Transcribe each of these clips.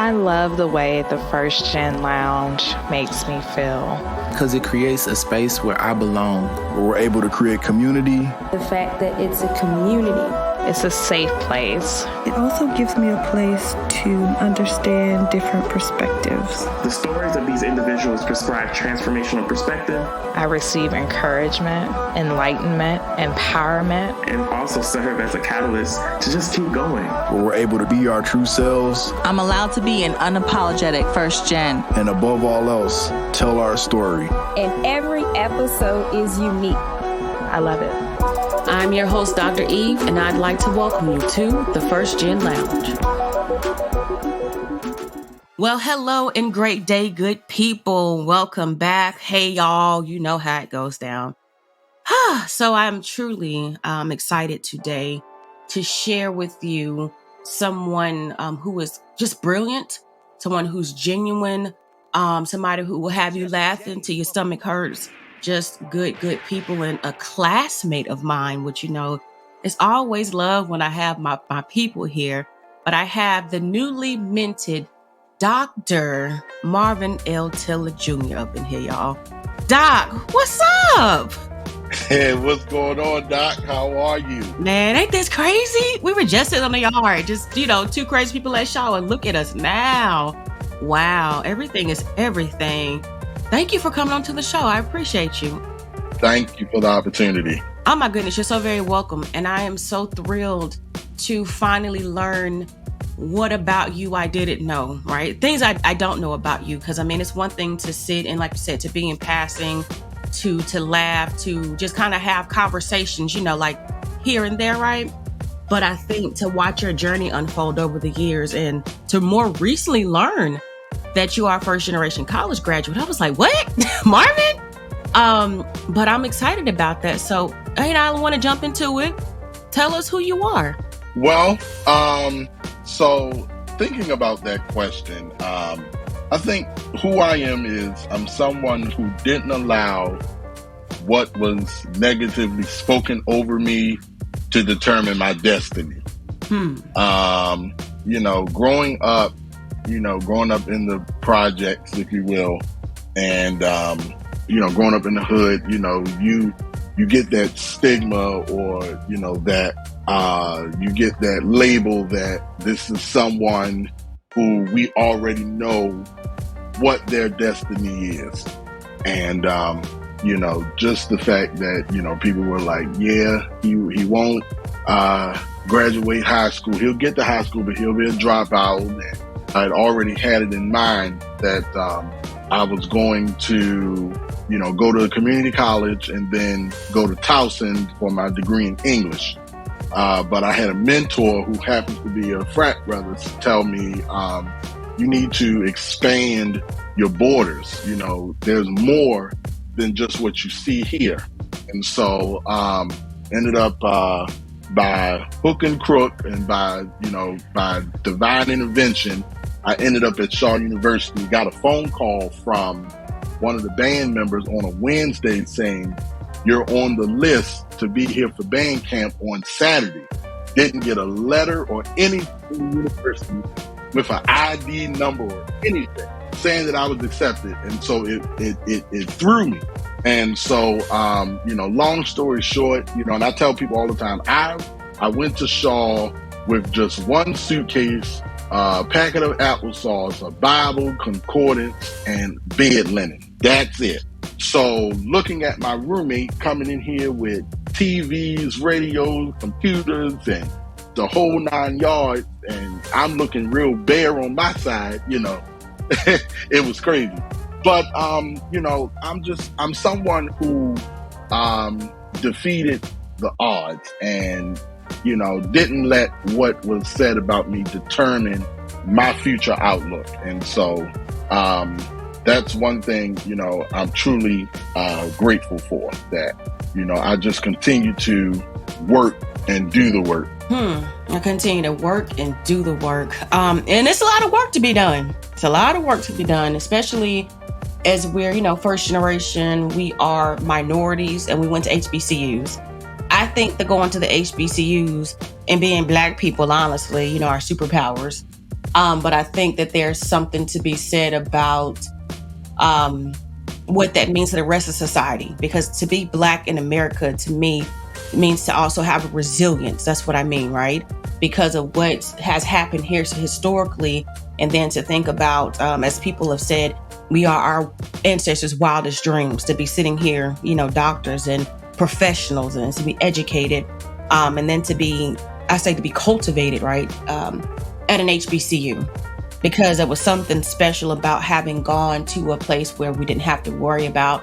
I love the way the First Gen Lounge makes me feel. Because it creates a space where I belong. Where we're able to create community. The fact that it's a community. It's a safe place. It also gives me a place to understand different perspectives. The stories of these individuals prescribe transformational perspective. I receive encouragement, enlightenment, empowerment. And also serve as a catalyst to just keep going. Where we're able to be our true selves. I'm allowed to be an unapologetic first gen. And above all else, tell our story. And every episode is unique. I love it. I'm your host, Dr. Eve, and I'd like to welcome you to the First Gen Lounge. Well, hello and great day, good people. Welcome back. Hey, y'all, you know how it goes down. So I'm truly excited today to share with you someone who is just brilliant, someone who's genuine, somebody who will have you laughing till your stomach hurts. Just good people, and a classmate of mine, which, you know, it's always love when I have my people here. But I have the newly minted Dr. Marvin L. Tiller Jr. up in here, y'all. Doc, what's up? Hey, what's going on, Doc? How are you? Man, ain't this crazy? We were just sitting on the yard, just, you know, two crazy people at show, and look at us now. Wow, everything is everything. Thank you for coming on to the show. I appreciate you. Thank you for the opportunity. Oh my goodness, you're so very welcome. And I am so thrilled to finally learn what about you I didn't know, right? Things I don't know about you. Because I mean, it's one thing to sit and, like you said, to be in passing, to laugh, to just kind of have conversations, you know, like here and there, right? But I think to watch your journey unfold over the years and to more recently learn that you are a first generation college graduate, I was like, what? Marvin? But I'm excited about that. So, I want to jump into it. Tell us who you are. Well, so thinking about that question, I think who I am is I'm someone who didn't allow what was negatively spoken over me to determine my destiny. Growing up in the projects, if you will, and, growing up in the hood, you get that stigma or, that you get that label that this is someone who we already know what their destiny is. And, just the fact that, people were like, yeah, he won't graduate high school. He'll get to high school, but he'll be a dropout. And I'd already had it in mind that I was going to, go to a community college and then go to Towson for my degree in English. But I had a mentor who happens to be a frat brother tell me, you need to expand your borders. There's more than just what you see here. And so ended up by hook and crook and by divine intervention, I ended up at Shaw University, got a phone call from one of the band members on a Wednesday saying, you're on the list to be here for band camp on Saturday. Didn't get a letter or anything from the university with an ID number or anything saying that I was accepted. And so it threw me. And so, long story short, and I tell people all the time, I went to Shaw with just one suitcase, a packet of applesauce, a Bible, concordance, and bed linen. That's it. So looking at my roommate coming in here with TVs, radios, computers, and the whole 9 yards, and I'm looking real bare on my side, it was crazy. But, I'm someone who defeated the odds and, didn't let what was said about me determine my future outlook. And so that's one thing, I'm truly grateful for, that, I just continue to work and do the work. I continue to work and do the work. And it's a lot of work to be done. It's a lot of work to be done, especially as we're, first generation, we are minorities and we went to HBCUs. I think that going to the HBCUs and being Black people, honestly, our superpowers. But I think that there's something to be said about what that means to the rest of society. Because to be Black in America, to me, means to also have a resilience. That's what I mean, right? Because of what has happened here historically, and then to think about, as people have said, we are our ancestors' wildest dreams, to be sitting here, doctors and professionals, and to be educated, and then to be cultivated, right, at an HBCU. Because there was something special about having gone to a place where we didn't have to worry about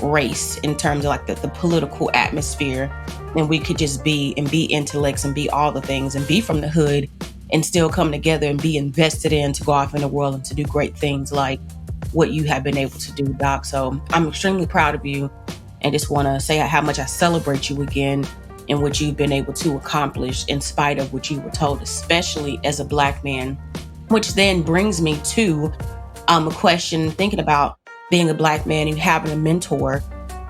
race in terms of like the political atmosphere, and we could just be intellects and be all the things and be from the hood and still come together and be invested in to go off in the world and to do great things like what you have been able to do, Doc. So I'm extremely proud of you, and just want to say how much I celebrate you again and what you've been able to accomplish in spite of what you were told, especially as a Black man. Which then brings me to a question, thinking about being a Black man and having a mentor.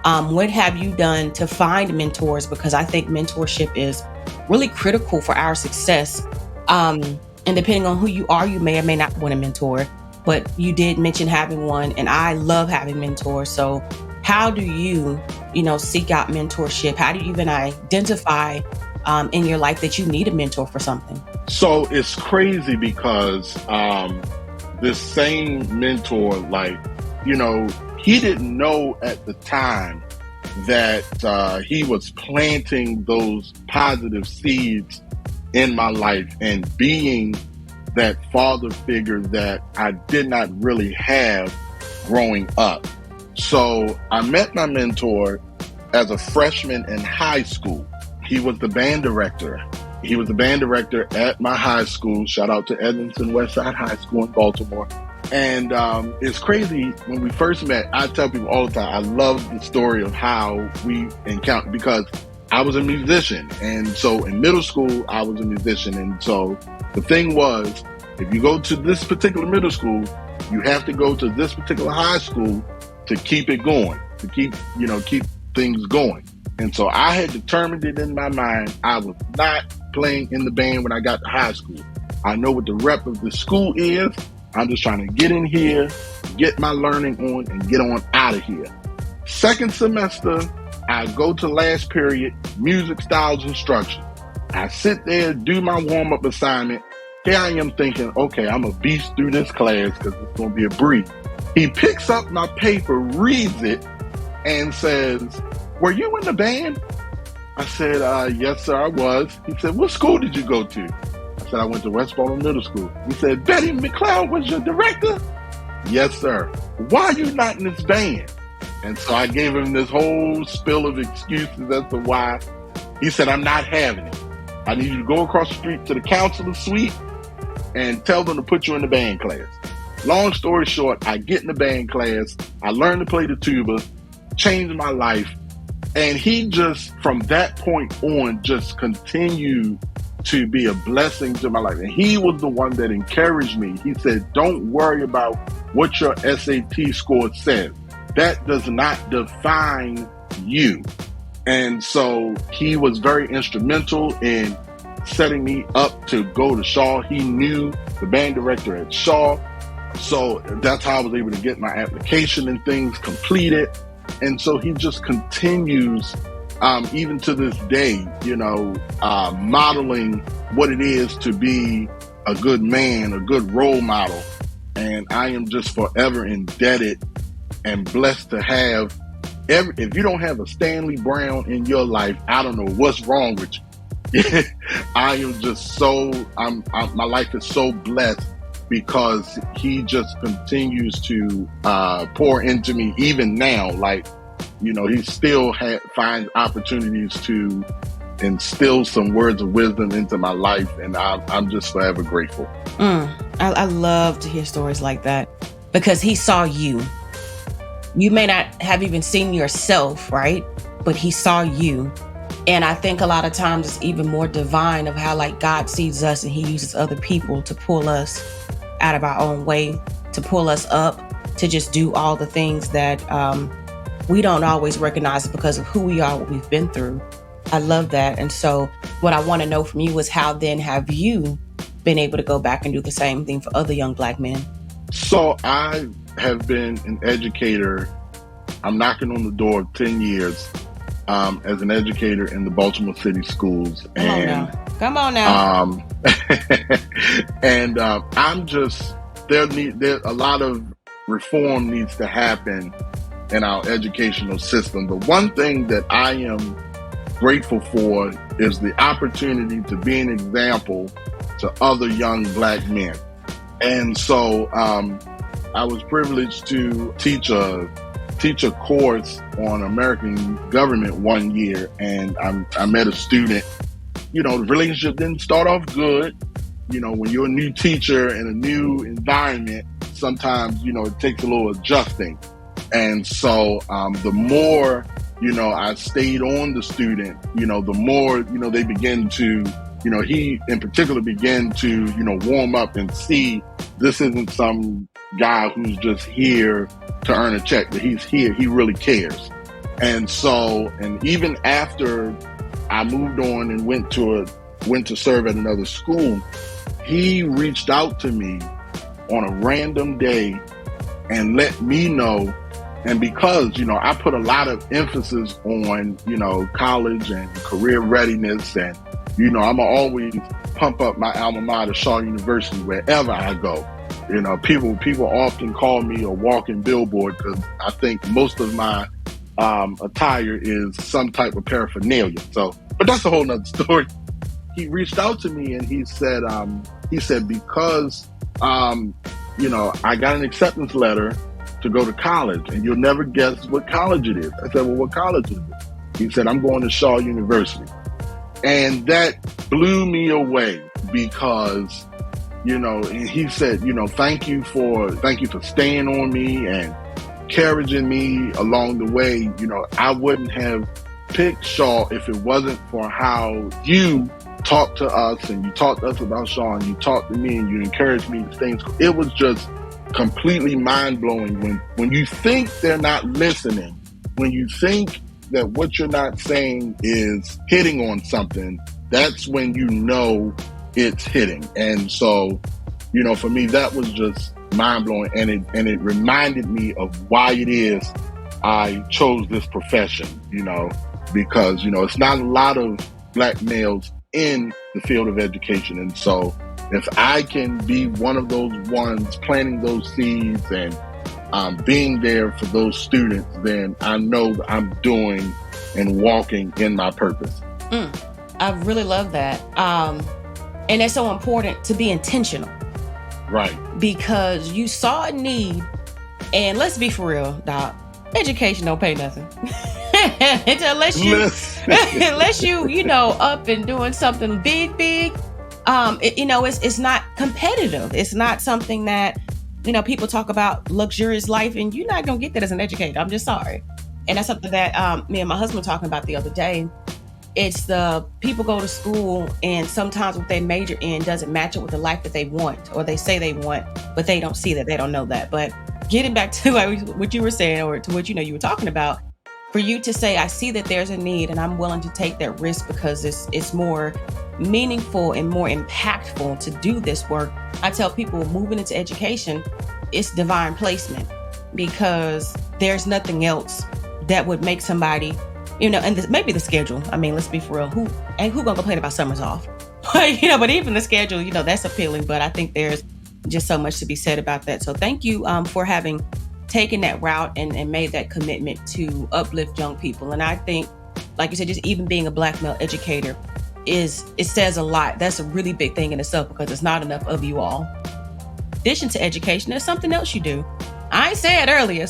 What have you done to find mentors? Because I think mentorship is really critical for our success. And depending on who you are, you may or may not want a mentor, but you did mention having one, and I love having mentors. So how do you, seek out mentorship? How do you even identify in your life that you need a mentor for something? So it's crazy because this same mentor, he didn't know at the time that he was planting those positive seeds in my life and being that father figure that I did not really have growing up. So I met my mentor as a freshman in high school. He was the band director. He was the band director at my high school. Shout out to Edmondson Westside High School in Baltimore. And it's crazy, when we first met, I tell people all the time, I love the story of how we encountered, because I was a musician. And so in middle school, I was a musician. And so the thing was, if you go to this particular middle school, you have to go to this particular high school to keep it going, to keep things going. And so I had determined it in my mind, I was not playing in the band when I got to high school. I know what the rep of the school is. I'm just trying to get in here, get my learning on, and get on out of here. Second semester, I go to last period, music styles instruction. I sit there, do my warm-up assignment. Here I am thinking, okay, I'm going to beast through this class because it's going to be a brief. He picks up my paper, reads it, and says, "Were you in the band?" I said, "Yes, sir, I was." He said, "What school did you go to?" I said, "I went to West Baltimore Middle School." He said, "Betty McLeod was your director?" "Yes, sir." "Why are you not in this band?" And so I gave him this whole spill of excuses as to why. He said, "I'm not having it. I need you to go across the street to the counselor's suite and tell them to put you in the band class." Long story short, I get in the band class. I learn to play the tuba, changed my life. And he just, from that point on, just continued to be a blessing to my life. And he was the one that encouraged me. He said, "Don't worry about what your SAT score says. That does not define you." And so he was very instrumental in setting me up to go to Shaw. He knew the band director at Shaw. So that's how I was able to get my application and things completed. And so he just continues, even to this day, modeling what it is to be a good man, a good role model. And I am just forever indebted and blessed to have if you don't have a Stanley Brown in your life, I don't know what's wrong with you. I am just my life is so blessed because he just continues to pour into me even now. He still finds opportunities to instill some words of wisdom into my life, and I'm just forever grateful. I love to hear stories like that because he saw you. You may not have even seen yourself, right? But he saw you. And I think a lot of times it's even more divine of how God sees us and he uses other people to pull us out of our own way, to pull us up, to just do all the things that we don't always recognize because of who we are, what we've been through. I love that. And so what I want to know from you is how then have you been able to go back and do the same thing for other young Black men? So I have been an educator. I'm knocking on the door of 10 years as an educator in the Baltimore City schools. Come on now. And I'm just, there a lot of reform needs to happen in our educational system. The one thing that I am grateful for is the opportunity to be an example to other young Black men. And so I was privileged to teach a course on American government one year, and I met a student. The relationship didn't start off good. When you're a new teacher in a new environment, sometimes, it takes a little adjusting. And so the more, I stayed on the student, the more, they begin to, he in particular began to, warm up and see this isn't some guy who's just here to earn a check, but he's here, he really cares. And so, and even after I moved on and went to serve at another school, he reached out to me on a random day and let me know. And because, I put a lot of emphasis on, college and career readiness, and, I'm always pump up my alma mater, Shaw University, wherever I go. People often call me a walking billboard because I think most of my attire is some type of paraphernalia. But that's a whole nother story. He reached out to me and he said, because, I got an acceptance letter to go to college, and you'll never guess what college it is. I said, well, what college is it? He said, I'm going to Shaw University. And that blew me away because, and he said, thank you for staying on me and encouraging me along the way. I wouldn't have picked Shaw if it wasn't for how you talked to us, and you talked to us about Shaw, and you talked to me, and you encouraged me to stay in school. It was just completely mind-blowing when you think they're not listening, when you think that what you're not saying is hitting on something, that's when you know it's hitting. And so, for me, that was just mind-blowing, and it reminded me of why it is I chose this profession, because, it's not a lot of Black males in the field of education. And so if I can be one of those ones planting those seeds and being there for those students, then I know that I'm doing and walking in my purpose. I really love that. And it's so important to be intentional. Right. Because you saw a need, and let's be for real, Doc, education don't pay nothing. unless you up and doing something big, it's not competitive. It's not something that, people talk about luxurious life, and you're not going to get that as an educator. I'm just sorry. And that's something that me and my husband were talking about the other day. It's the people go to school, and sometimes what they major in doesn't match up with the life that they want, or they say they want, but they don't see that. They don't know that. But getting back to what you were saying, or to what you were talking about, for you to say, I see that there's a need and I'm willing to take that risk because it's more meaningful and more impactful to do this work. I tell people moving into education, it's divine placement, because there's nothing else that would make somebody, and maybe the schedule. I mean, let's be for real. Who gonna complain about summers off? But even the schedule, that's appealing. But I think there's just so much to be said about that. So thank you for having taken that route and made that commitment to uplift young people. And I think, like you said, just even being a Black male educator it says a lot. That's a really big thing in itself, because it's not enough of you all. In addition to education, there's something else you do. I ain't said earlier,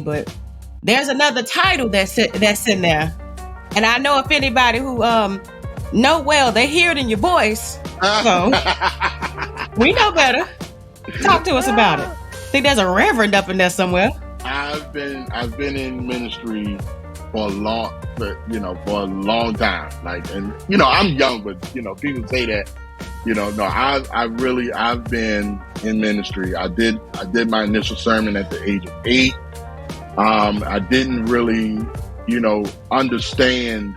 but there's another title that's in there. And I know if anybody who know well, they hear it in your voice. So we know better. Talk to us about it. I think there's a reverend up in there somewhere. I've been in ministry for a long time. I'm young, but people say that. I've been in ministry. I did my initial sermon at the age of 8. I didn't really, understand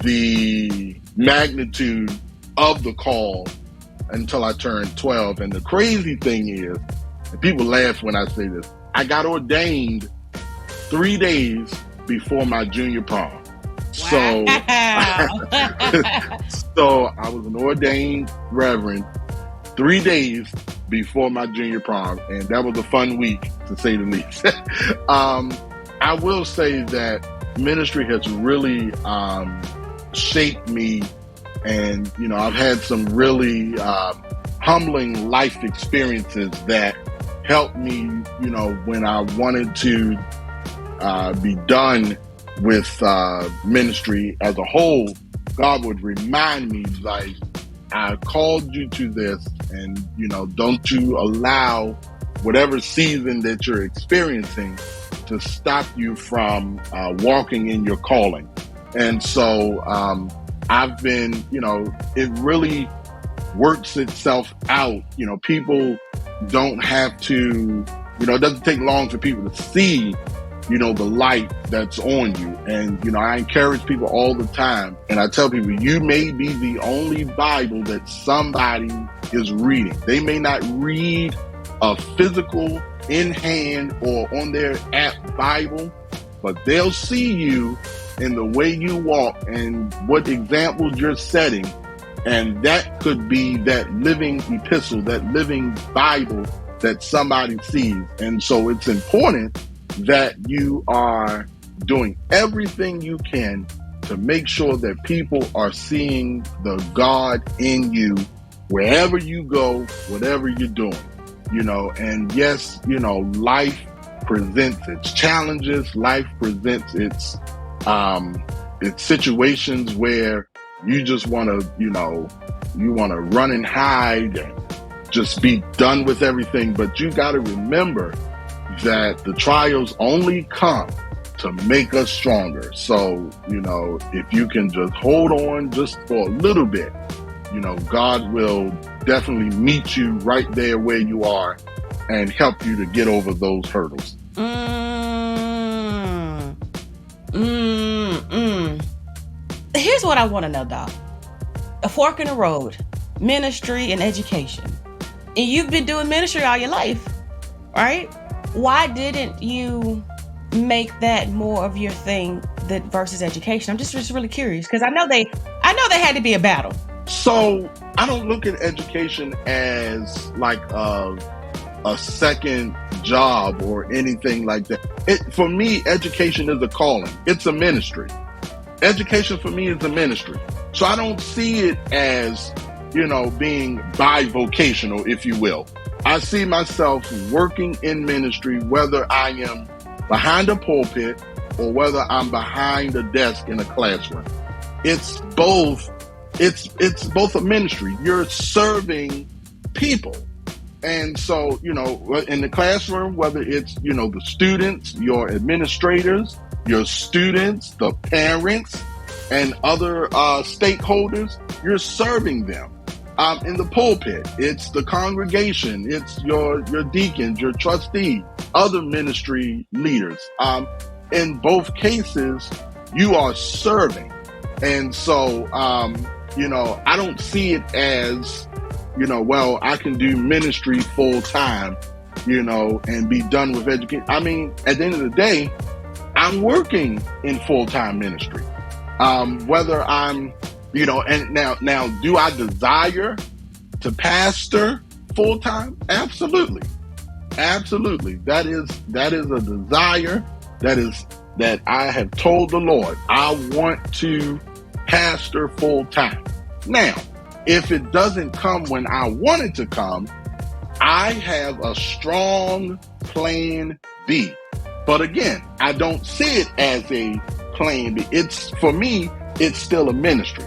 the magnitude of the call until I turned 12. And the crazy thing is, and people laugh when I say this, I got ordained 3 days before my junior prom. So, so I was an ordained reverend 3 days before my junior prom, and that was a fun week, to say the least. I will say that ministry has really shaped me, and I've had some really humbling life experiences that helped me, when I wanted to be done with ministry as a whole. God would remind me, like, I called you to this, and don't you allow whatever season that you're experiencing to stop you from walking in your calling. And so I've been, it really works itself out. People don't have to, it doesn't take long for people to see, the light that's on you. And, I encourage people all the time. And I tell people, you may be the only Bible that somebody is reading. They may not read a physical in hand or on their app Bible, but they'll see you in the way you walk and what examples you're setting. And that could be that living epistle, that living Bible that somebody sees. And so it's important that you are doing everything you can to make sure that people are seeing the God in you wherever you go, whatever you're doing, and yes, life presents its challenges. Life presents its situations where you just want to, you want to run and hide and just be done with everything. But you got to remember that the trials only come to make us stronger. So, if you can just hold on just for a little bit, God will definitely meet you right there where you are and help you to get over those hurdles. Here's what I want to know, Doc. A fork in the road, ministry and education. And you've been doing ministry all your life, right? Why didn't you make that more of your thing versus education? I'm just really curious, because I know they had to be a battle. So I don't look at education as like a second job or anything like that. For me, education is a calling. It's a ministry. Education for me is a ministry. So I don't see it as, being bivocational, if you will. I see myself working in ministry, whether I am behind a pulpit or whether I'm behind a desk in a classroom. It's both. It's both a ministry. You're serving people. And so, in the classroom, whether it's, the students, your administrators, your students, the parents, and other stakeholders, you're serving them. In the pulpit, it's the congregation, it's your deacons, your trustees, other ministry leaders. In both cases, you are serving. And so, I don't see it as, well, I can do ministry full time, and be done with education. I mean, at the end of the day, I'm working in full-time ministry. Whether I'm, and now, do I desire to pastor full-time? Absolutely. Absolutely. That is a desire that I have told the Lord. I want to pastor full-time. Now, if it doesn't come when I want it to come, I have a strong plan B. But again, I don't see it as a plan B. For me, it's still a ministry.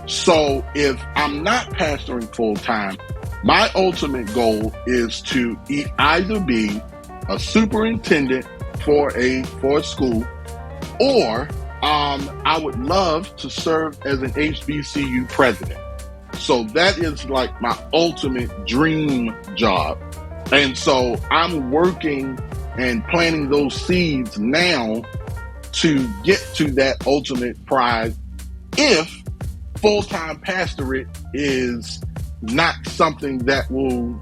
So if I'm not pastoring full time, my ultimate goal is to either be a superintendent for a school, or I would love to serve as an HBCU president. So that is like my ultimate dream job. And so I'm working and planting those seeds now to get to that ultimate prize if full-time pastorate is not something that will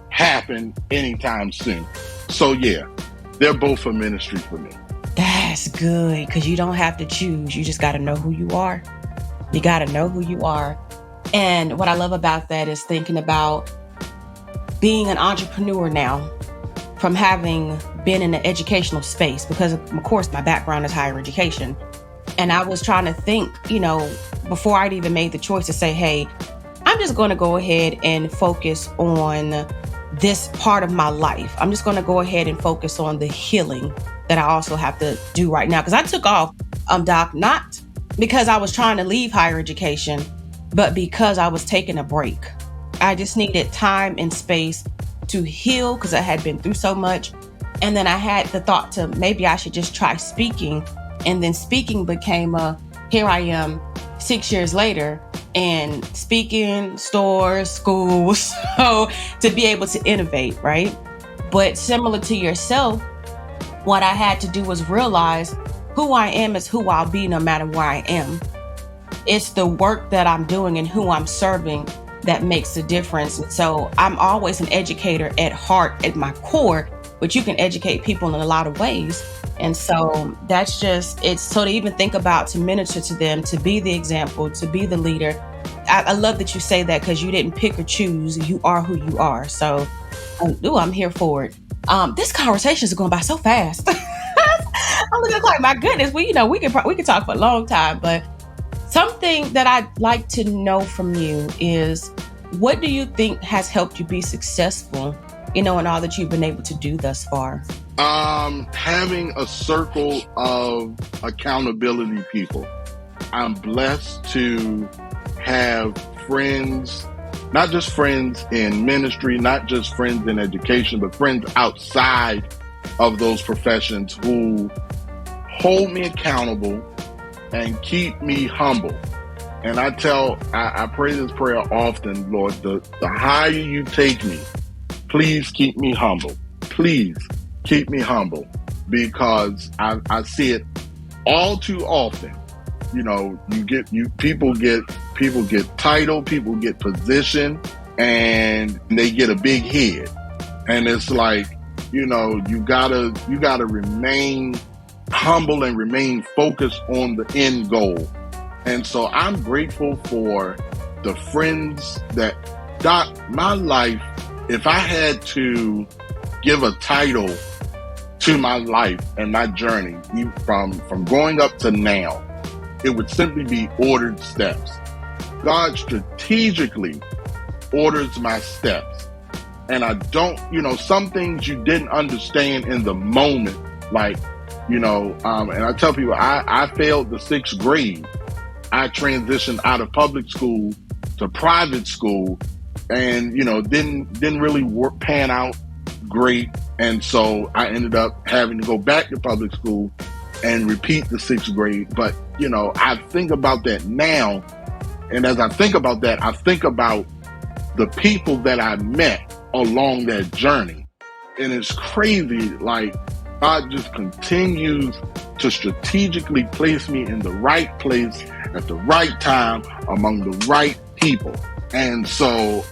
happen anytime soon. So yeah, they're both a ministry for me. That's good, because you don't have to choose. You just got to know who you are. You got to know who you are. And what I love about that is thinking about being an entrepreneur now, from having been in the educational space, because of course my background is higher education. And I was trying to think, before I'd even made the choice to say, hey, I'm just going to go ahead and focus on this part of my life. I'm just going to go ahead and focus on the healing that I also have to do right now. Because I took off, Doc, not because I was trying to leave higher education, but because I was taking a break. I just needed time and space to heal, because I had been through so much. And then I had the thought to maybe I should just try speaking. And then speaking became here I am 6 years later, and speaking, stores, schools, so to be able to innovate, right? But similar to yourself, what I had to do was realize who I am is who I'll be no matter where I am. It's the work that I'm doing and who I'm serving that makes the difference. And so I'm always an educator at heart, at my core, but you can educate people in a lot of ways. And so that's just, it's so to even think about, to minister to them, to be the example, to be the leader. I love that you say that, because you didn't pick or choose. You are who you are. So, I'm here for it. This conversation is going by so fast. I'm looking like, my goodness, we can talk for a long time, but something that I'd like to know from you is, what do you think has helped you be successful, in all that you've been able to do thus far? Having a circle of accountability people. I'm blessed to have friends, not just friends in ministry, not just friends in education, but friends outside of those professions who hold me accountable and keep me humble. And I pray this prayer often, Lord, the higher you take me, please keep me humble. Please keep me humble, because I see it all too often. People get title, people get position, and they get a big head. And it's like, you gotta remain humble and remain focused on the end goal. And so I'm grateful for the friends that, Doc, my life, if I had to give a title to my life and my journey, from growing up to now, it would simply be ordered steps. God strategically orders my steps. And I don't, some things you didn't understand in the moment, like, and I tell people, I failed the 6th grade. I transitioned out of public school to private school, and, didn't really pan out great. And so I ended up having to go back to public school and repeat the 6th grade. But, I think about that now. And as I think about that, I think about the people that I met along that journey. And it's crazy, like, God just continues to strategically place me in the right place at the right time among the right people. And so,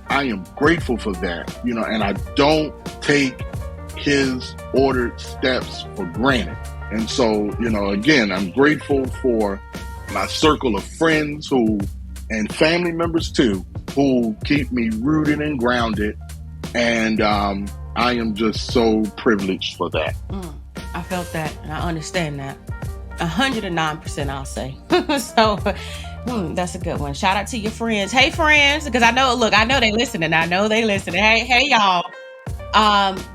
I am grateful for that, and I don't take his ordered steps for granted. And so, again, I'm grateful for my circle of friends and family members too, who keep me rooted and grounded. And I am just so privileged for that. I felt that, and I understand that. 109%, I'll say. So that's a good one. Shout out to your friends. Hey, friends, because I know they listening. Hey, y'all.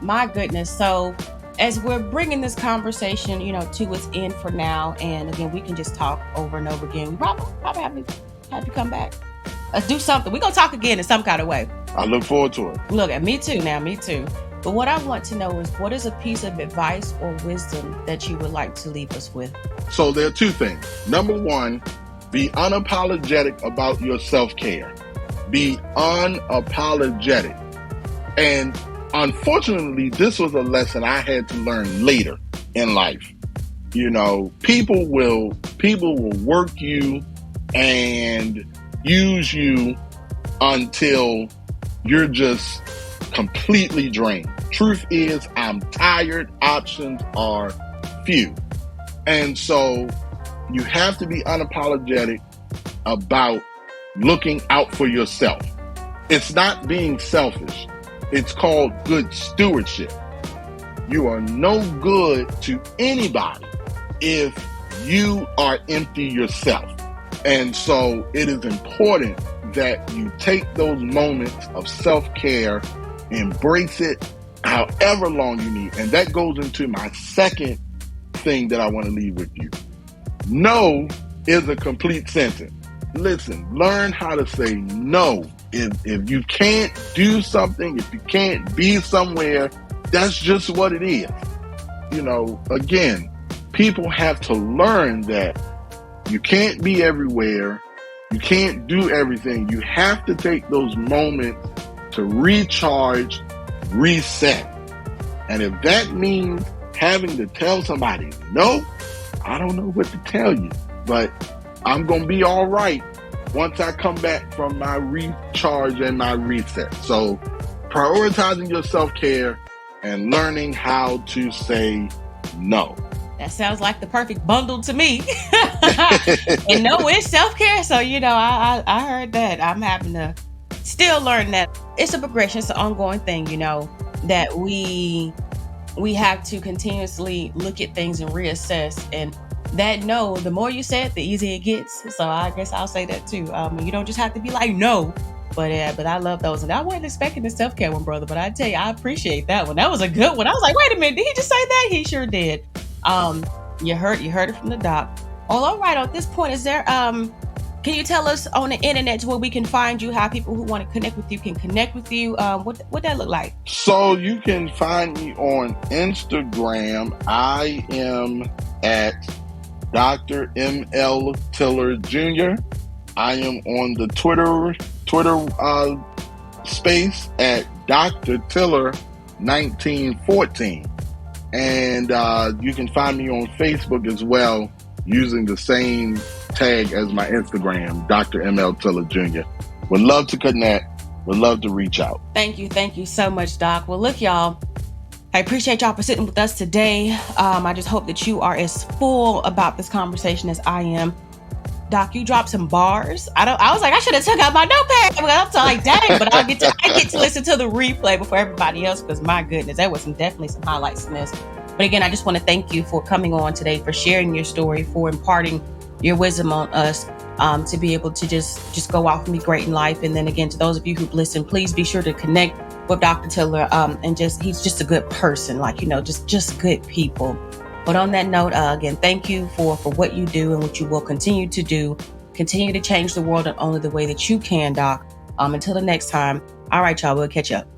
My goodness. So as we're bringing this conversation, to its end for now, and again, we can just talk over and over again. We probably have to come back. Let's do something. We're going to talk again in some kind of way. I look forward to it. Look, me too. But what I want to know is, what is a piece of advice or wisdom that you would like to leave us with? So there are 2 things. Number 1, be unapologetic about your self-care. Be unapologetic. And unfortunately, this was a lesson I had to learn later in life. People will work you and use you until you're just completely drained. Truth is, I'm tired. Options are few. And so you have to be unapologetic about looking out for yourself. It's not being selfish. It's called good stewardship. You are no good to anybody if you are empty yourself. And so it is important that you take those moments of self-care, embrace it however long you need. And that goes into my second thing that I want to leave with you. No is a complete sentence. Listen, learn how to say no. If you can't do something, if you can't be somewhere, that's just what it is. You know, again, people have to learn that you can't be everywhere. You can't do everything. You have to take those moments to recharge, reset. And if that means having to tell somebody no, I don't know what to tell you, but I'm going to be all right once I come back from my recharge and my reset. So prioritizing your self-care and learning how to say no. That sounds like the perfect bundle to me. And no, it's self-care. So, you know, I heard that. I'm having to still learn that. It's a progression. It's an ongoing thing, you know, that we have to continuously look at things and reassess. And that no, the more you say it, the easier it gets. So I guess I'll say that too. You don't just have to be like, no. But I love those. And I wasn't expecting the self-care one, brother. But I tell you, I appreciate that one. That was a good one. I was like, wait a minute, did he just say that? He sure did. You heard it from the doc. Well, all right. At this point, is there can you tell us on the internet where we can find you, how people who want to connect with you can connect with you? What that look like? So you can find me on Instagram. I am at Dr. M.L. Tiller Jr. I am on the Twitter space at Dr. Tiller 1914. And you can find me on Facebook as well using the same tag as my Instagram, Dr. M.L. Tiller Jr. Would love to connect. Would love to reach out. Thank you so much, Doc. Well, look, y'all, I appreciate y'all for sitting with us today. I just hope that you are as full about this conversation as I am. Doc, you dropped some bars. I was like, I should have took out my notepad. I'm like, dang, but I get to listen to the replay before everybody else, because my goodness, there was definitely some highlights in this. But again, I just want to thank you for coming on today, for sharing your story, for imparting your wisdom on us, to be able to just go off and be great in life. And then again, to those of you who've listened, please be sure to connect with Dr. Tiller. And he's just a good person, like, you know, just good people. But on that note, again, thank you for what you do and what you will continue to do. Continue to change the world in only the way that you can, Doc. Until the next time. All right, y'all, we'll catch up.